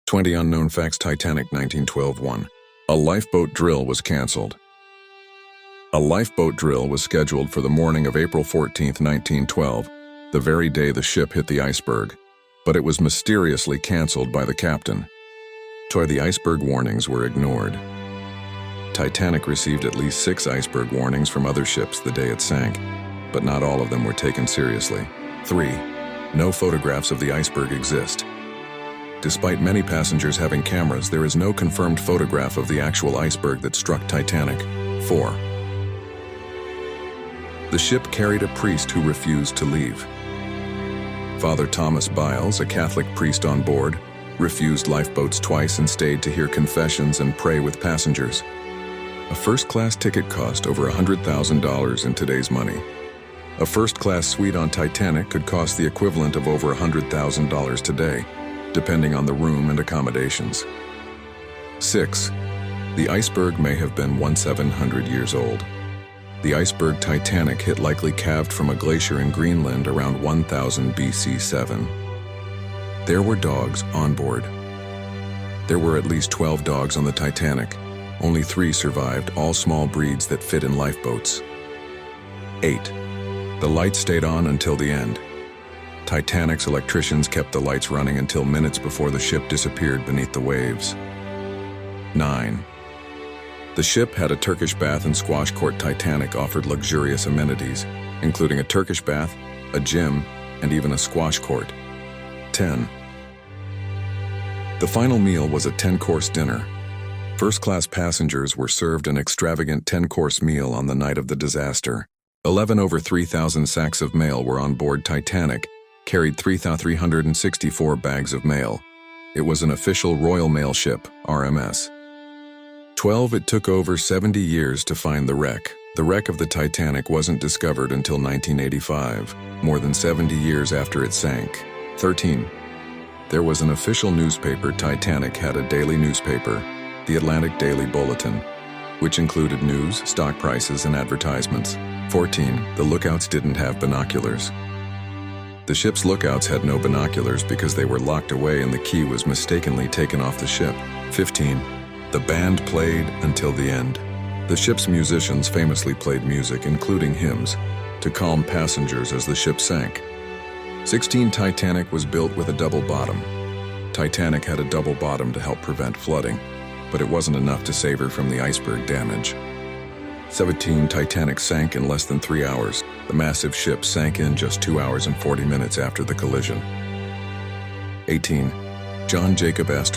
20 Unknown Facts Titanic 1912-1. A lifeboat drill was canceled. A lifeboat drill was scheduled for the morning of April 14, 1912, the very day the ship hit the iceberg, but it was mysteriously canceled by the captain. The iceberg warnings were ignored. Titanic received at least 6 iceberg warnings from other ships the day it sank, but not all of them were taken seriously. 3. No photographs of the iceberg exist. Despite many passengers having cameras, there is no confirmed photograph of the actual iceberg that struck Titanic. 4. The ship carried a priest who refused to leave. Father Thomas Biles, a Catholic priest on board, refused lifeboats twice and stayed to hear confessions and pray with passengers. A first-class ticket cost over $100,000 in today's money. A first-class suite on Titanic could cost the equivalent of over $100,000 today, depending on the room and accommodations. 6. The iceberg may have been 1,700 years old. The iceberg Titanic hit likely calved from a glacier in Greenland around 1000 BC 7. There were dogs on board. There were at least 12 dogs on the Titanic. Only 3 survived, all small breeds that fit in lifeboats. 8. The lights stayed on until the end. Titanic's electricians kept the lights running until minutes before the ship disappeared beneath the waves. 9. The ship had a Turkish bath and squash court. Titanic offered luxurious amenities, including a Turkish bath, a gym, and even a squash court. 10. The final meal was a 10-course dinner. First-class passengers were served an extravagant 10-course meal on the night of the disaster. 11 over 3,000 sacks of mail were on board Titanic, carried 3,364 bags of mail. It was an official Royal Mail ship, RMS. 12. It took over 70 years to find the wreck. The wreck of the Titanic wasn't discovered until 1985, more than 70 years after it sank. 13. There was an official newspaper. Titanic had a daily newspaper, the Atlantic Daily Bulletin, which included news, stock prices, and advertisements. 14. The lookouts didn't have binoculars. The ship's lookouts had no binoculars because they were locked away and the key was mistakenly taken off the ship. 15. The band played until the end. The ship's musicians famously played music, including hymns, to calm passengers as the ship sank. 16. Titanic was built with a double bottom. Titanic had a double bottom to help prevent flooding, but it wasn't enough to save her from the iceberg damage. 17. Titanic sank in less than 3 hours. The massive ship sank in just 2 hours and 40 minutes after the collision. 18. John Jacob Astor